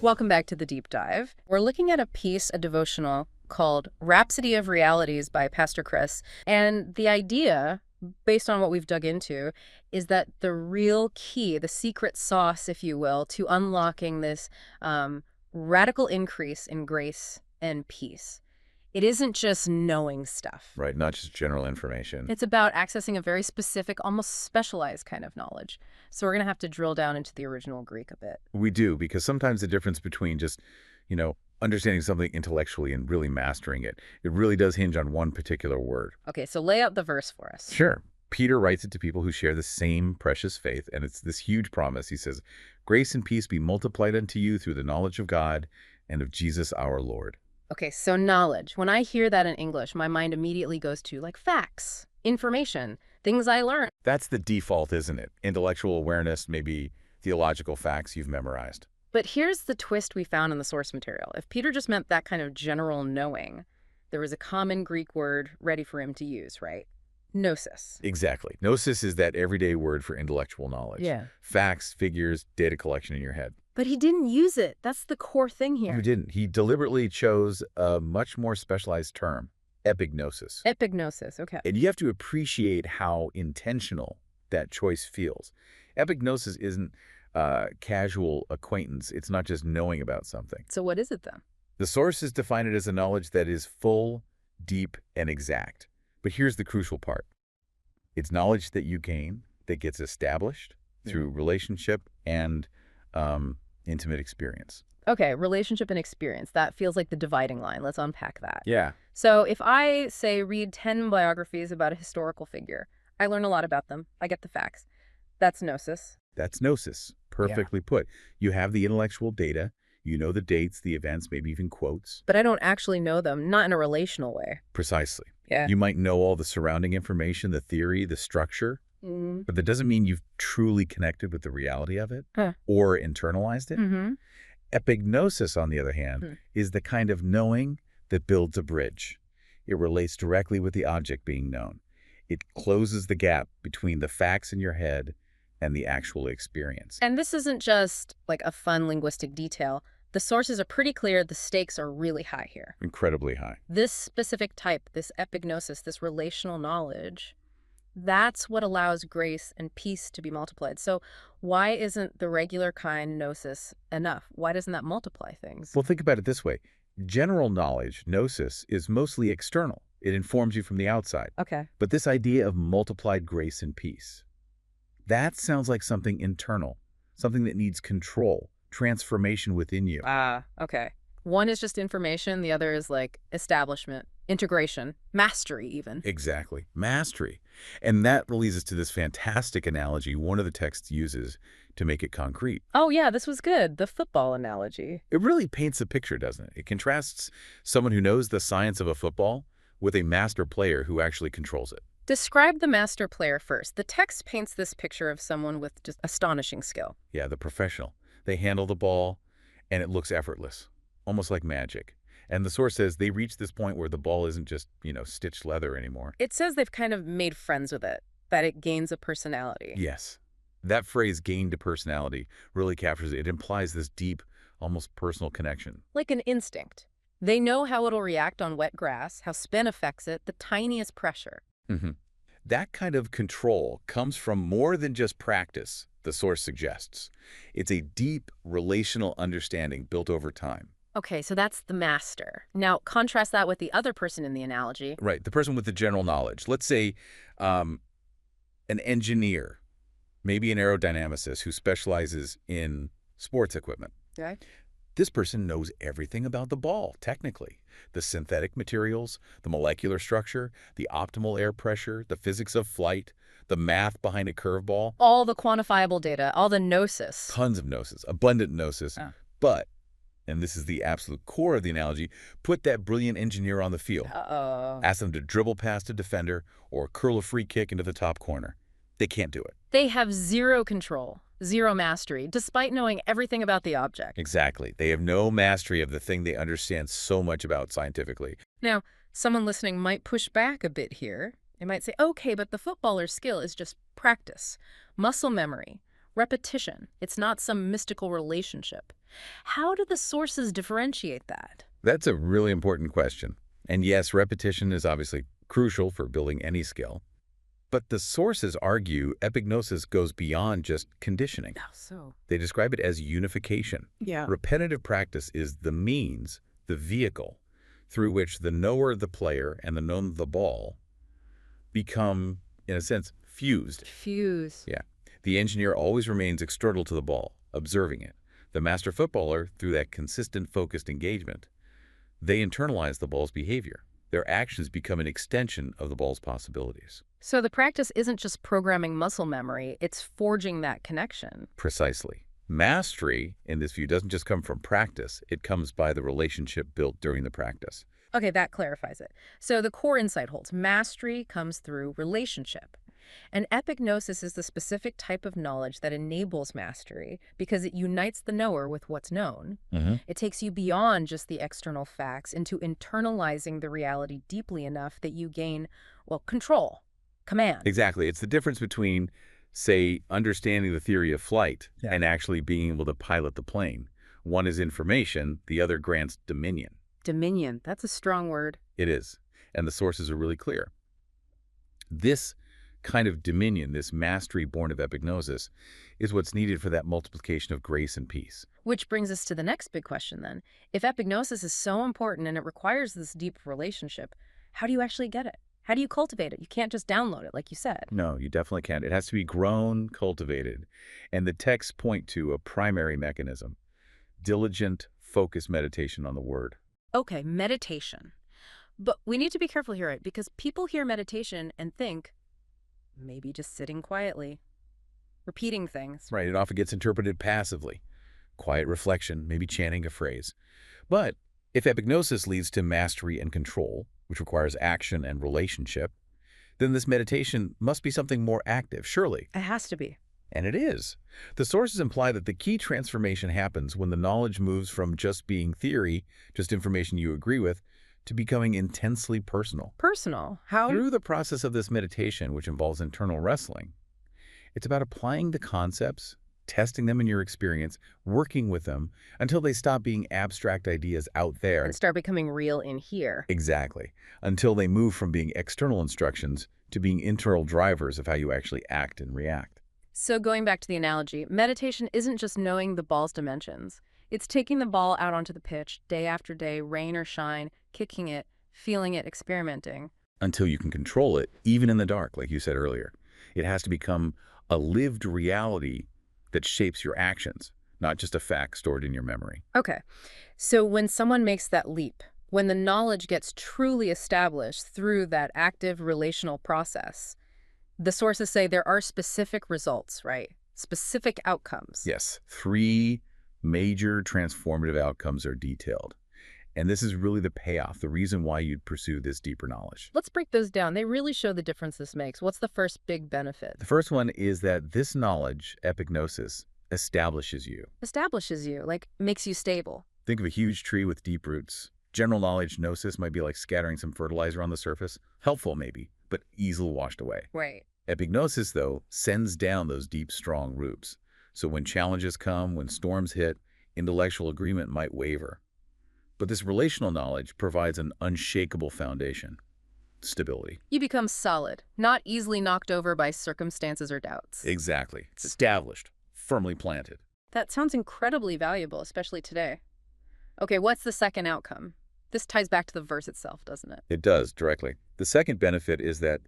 Welcome back to the deep dive. We're looking at a devotional called Rhapsody of Realities by Pastor Chris. And the idea, based on what we've dug into, is that the real key, the secret sauce, if you will, to unlocking this radical increase in grace and peace, it isn't just knowing stuff. Right, not just general information. It's about accessing a very specific, almost specialized kind of knowledge. So we're going to have to drill down into the original Greek a bit. We do, because sometimes the difference between just, understanding something intellectually and really mastering it, it really does hinge on one particular word. Okay, so lay out the verse for us. Sure. Peter writes it to people who share the same precious faith, and it's this huge promise. He says, "Grace and peace be multiplied unto you through the knowledge of God and of Jesus our Lord." Okay, so knowledge. When I hear that in English, my mind immediately goes to like facts, information, things I learned. That's the default, isn't it? Intellectual awareness, maybe theological facts you've memorized. But here's the twist we found in the source material. If Peter just meant that kind of general knowing, there was a common Greek word ready for him to use, right? Gnosis. Exactly. Gnosis is that everyday word for intellectual knowledge. Yeah. Facts, figures, data collection in your head. But he didn't use it. That's the core thing here. He didn't. He deliberately chose a much more specialized term, epignosis. Epignosis, okay. And you have to appreciate how intentional that choice feels. Epignosis isn't casual acquaintance. It's not just knowing about something. So what is it then? The sources define it as a knowledge that is full, deep, and exact. But here's the crucial part. It's knowledge that you gain that gets established through relationship and intimate experience. Okay, relationship and experience. That feels like the dividing line. Let's unpack that. Yeah. So if I, say, read 10 biographies about a historical figure, I learn a lot about them. I get the facts. That's gnosis. That's gnosis. Perfectly put. You have the intellectual data. You know the dates, the events, maybe even quotes. But I don't actually know them, not in a relational way. Precisely. Yeah. You might know all the surrounding information, the theory, the structure, but that doesn't mean you've truly connected with the reality of it or internalized it. Epignosis, on the other hand, is the kind of knowing that builds a bridge. It relates directly with the object being known. It closes the gap between the facts in your head and the actual experience. And this isn't just like a fun linguistic detail. The sources are pretty clear. The stakes are really high here. Incredibly high. This specific type, this epignosis, this relational knowledge, that's what allows grace and peace to be multiplied. So why isn't the regular kind gnosis enough? Why doesn't that multiply things? Well, think about it this way. General knowledge, gnosis, is mostly external. It informs you from the outside. Okay. But this idea of multiplied grace and peace, that sounds like something internal, something that needs control, transformation within you. Okay. One is just information. The other is like establishment, integration, mastery even. Exactly. Mastery. And that leads us to this fantastic analogy one of the texts uses to make it concrete. Oh, yeah, this was good. The football analogy. It really paints a picture, doesn't it? It contrasts someone who knows the science of a football with a master player who actually controls it. Describe the master player first. The text paints this picture of someone with just astonishing skill. Yeah, the professional. They handle the ball, and it looks effortless, almost like magic. And the source says they reach this point where the ball isn't just, stitched leather anymore. It says they've kind of made friends with it, that it gains a personality. Yes. That phrase, gained a personality, really captures it. It implies this deep, almost personal connection. Like an instinct. They know how it'll react on wet grass, how spin affects it, the tiniest pressure. That kind of control comes from more than just practice, the source suggests. It's a deep relational understanding built over time. Okay, so that's the master. Now, contrast that with the other person in the analogy. Right, the person with the general knowledge. Let's say an engineer, maybe an aerodynamicist who specializes in sports equipment. Okay. This person knows everything about the ball, technically. The synthetic materials, the molecular structure, the optimal air pressure, the physics of flight, the math behind a curveball. All the quantifiable data, all the gnosis. Tons of gnosis, abundant gnosis. But, and this is the absolute core of the analogy, put that brilliant engineer on the field. Ask them to dribble past a defender or curl a free kick into the top corner. They can't do it. They have zero control, zero mastery, despite knowing everything about the object. Exactly. They have no mastery of the thing they understand so much about scientifically. Now, someone listening might push back a bit here. They might say, okay, but the footballer's skill is just practice, muscle memory, repetition. It's not some mystical relationship. How do the sources differentiate that? That's a really important question. And yes, repetition is obviously crucial for building any skill. But the sources argue epignosis goes beyond just conditioning. How so? They describe it as unification. Yeah. Repetitive practice is the means, the vehicle, through which the knower of the player and the known of the ball become, in a sense, fused. Fuse. Yeah. The engineer always remains external to the ball, observing it. The master footballer, through that consistent, focused engagement, they internalize the ball's behavior. Their actions become an extension of the ball's possibilities. So the practice isn't just programming muscle memory, it's forging that connection. Precisely. Mastery, in this view, doesn't just come from practice. It comes by the relationship built during the practice. Okay, that clarifies it. So the core insight holds. Mastery comes through relationship. And epignosis is the specific type of knowledge that enables mastery because it unites the knower with what's known. It takes you beyond just the external facts into internalizing the reality deeply enough that you gain, well, control, command. Exactly. It's the difference between, say, understanding the theory of flight and actually being able to pilot the plane. One is information, the other grants dominion. Dominion, that's a strong word. It is. And the sources are really clear. This kind of dominion, this mastery born of epignosis, is what's needed for that multiplication of grace and peace. Which brings us to the next big question then. If epignosis is so important and it requires this deep relationship, how do you actually get it? How do you cultivate it? You can't just download it, like you said. No, you definitely can't. It has to be grown, cultivated. And the texts point to a primary mechanism: diligent, focused meditation on the word. Okay, meditation. But we need to be careful here, right? Because people hear meditation and think, maybe just sitting quietly, repeating things. Right, it often gets interpreted passively. Quiet reflection, maybe chanting a phrase. But if epignosis leads to mastery and control, which requires action and relationship, then this meditation must be something more active, surely. It has to be. And it is. The sources imply that the key transformation happens when the knowledge moves from just being theory, just information you agree with, to becoming intensely personal. Personal? How? Through the process of this meditation, which involves internal wrestling, it's about applying the concepts, testing them in your experience, working with them until they stop being abstract ideas out there. And start becoming real in here. Exactly. Until they move from being external instructions to being internal drivers of how you actually act and react. So going back to the analogy, meditation isn't just knowing the ball's dimensions. It's taking the ball out onto the pitch day after day, rain or shine, kicking it, feeling it, experimenting. Until you can control it, even in the dark, like you said earlier. It has to become a lived reality that shapes your actions, not just a fact stored in your memory. Okay, so when someone makes that leap, when the knowledge gets truly established through that active relational process, the sources say there are specific results, right? Specific outcomes. Yes, 3 major transformative outcomes are detailed. And this is really the payoff, the reason why you'd pursue this deeper knowledge. Let's break those down. They really show the difference this makes. What's the first big benefit? The first one is that this knowledge, epignosis, establishes you. Establishes you, like makes you stable. Think of a huge tree with deep roots. General knowledge gnosis might be like scattering some fertilizer on the surface. Helpful maybe, but easily washed away. Right. Epignosis, though, sends down those deep, strong roots. So when challenges come, when storms hit, intellectual agreement might waver. But this relational knowledge provides an unshakable foundation, stability. You become solid, not easily knocked over by circumstances or doubts. Exactly. It's established, firmly planted. That sounds incredibly valuable, especially today. Okay, what's the second outcome? This ties back to the verse itself, doesn't it? It does, directly. The second benefit is that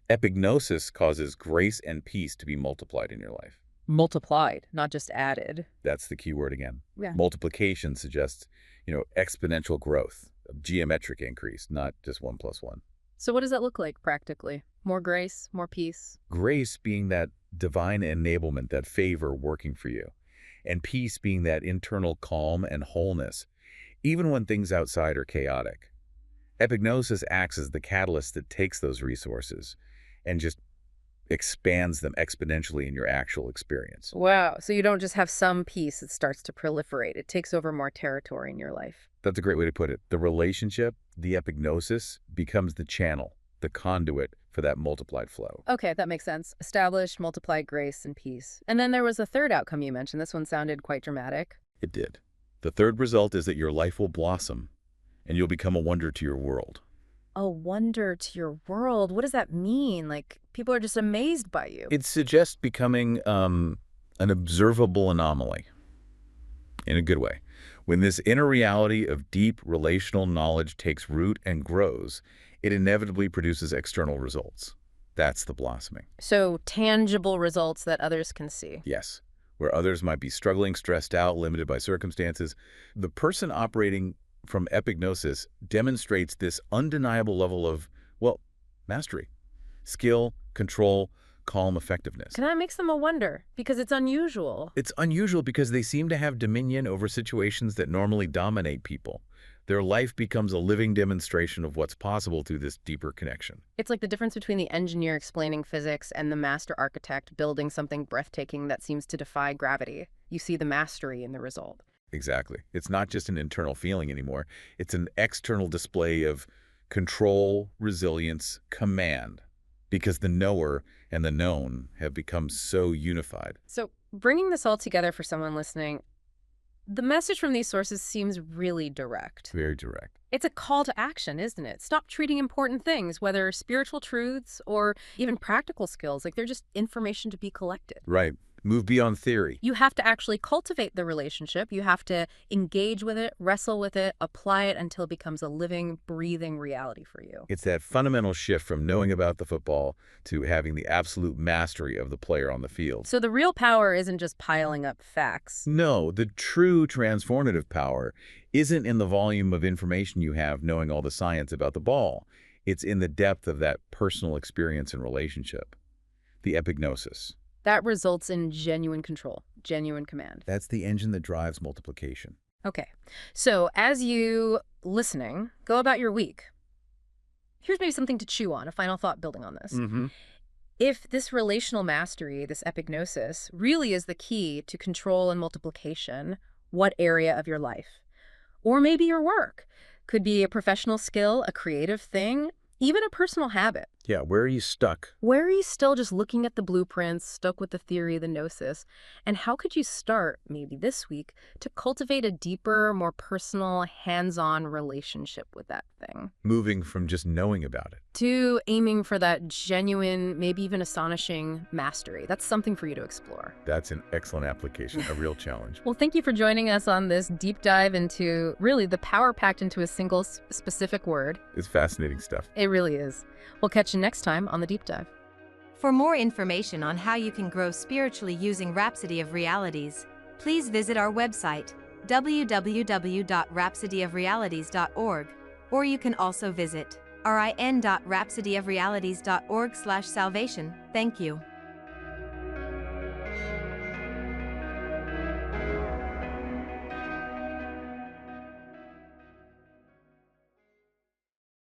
epignosis causes grace and peace to be multiplied in your life. Multiplied, not just added. That's the key word again. Yeah. Multiplication suggests, exponential growth, a geometric increase, not just 1 + 1. So what does that look like practically? More grace, more peace? Grace being that divine enablement, that favor working for you, and peace being that internal calm and wholeness, even when things outside are chaotic. Epignosis acts as the catalyst that takes those resources and just expands them exponentially in your actual experience. Wow, so you don't just have some peace that starts to proliferate. It takes over more territory in your life. That's a great way to put it. The relationship, the epignosis, becomes the channel, the conduit for that multiplied flow. Okay, that makes sense. Establish, multiply, grace, and peace. And then there was a third outcome you mentioned. This one sounded quite dramatic. It did. The third result is that your life will blossom, and you'll become a wonder to your world. A wonder to your world? What does that mean? Like, people are just amazed by you. It suggests becoming an observable anomaly, in a good way. When this inner reality of deep relational knowledge takes root and grows, it inevitably produces external results. That's the blossoming. So, tangible results that others can see. Yes. Where others might be struggling, stressed out, limited by circumstances, the person operating from epignosis demonstrates this undeniable level of, well, mastery, skill, control, calm effectiveness. And that makes them a wonder, because it's unusual. It's unusual because they seem to have dominion over situations that normally dominate people. Their life becomes a living demonstration of what's possible through this deeper connection. It's like the difference between the engineer explaining physics and the master architect building something breathtaking that seems to defy gravity. You see the mastery in the result. Exactly. It's not just an internal feeling anymore. It's an external display of control, resilience, command, because the knower and the known have become so unified. So, bringing this all together for someone listening, the message from these sources seems really direct. Very direct. It's a call to action, isn't it? Stop treating important things, whether spiritual truths or even practical skills, like they're just information to be collected. Right. Move beyond theory. You have to actually cultivate the relationship. You have to engage with it, wrestle with it, apply it until it becomes a living, breathing reality for you. It's that fundamental shift from knowing about the football to having the absolute mastery of the player on the field. So the real power isn't just piling up facts. No, the true transformative power isn't in the volume of information you have knowing all the science about the ball. It's in the depth of that personal experience and relationship. The epignosis. That results in genuine control, genuine command. That's the engine that drives multiplication. Okay, so as you listening, go about your week. Here's maybe something to chew on, a final thought building on this. If this relational mastery, this epignosis, really is the key to control and multiplication, what area of your life? Or maybe your work. Could be a professional skill, a creative thing, even a personal habit. Yeah, where are you stuck? Where are you still just looking at the blueprints, stuck with the theory, the gnosis? And how could you start, maybe this week, to cultivate a deeper, more personal, hands-on relationship with that thing? Moving from just knowing about it to aiming for that genuine, maybe even astonishing mastery. That's something for you to explore. That's an excellent application, a real challenge. Well, thank you for joining us on this deep dive into, really, the power packed into a single specific word. It's fascinating stuff. It really is. We'll catch you next time on The Deep Dive. For more information on how you can grow spiritually using Rhapsody of Realities, please visit our website, www.rhapsodyofrealities.org, or you can also visit rin.rhapsodyofrealities.org/salvation. Thank you.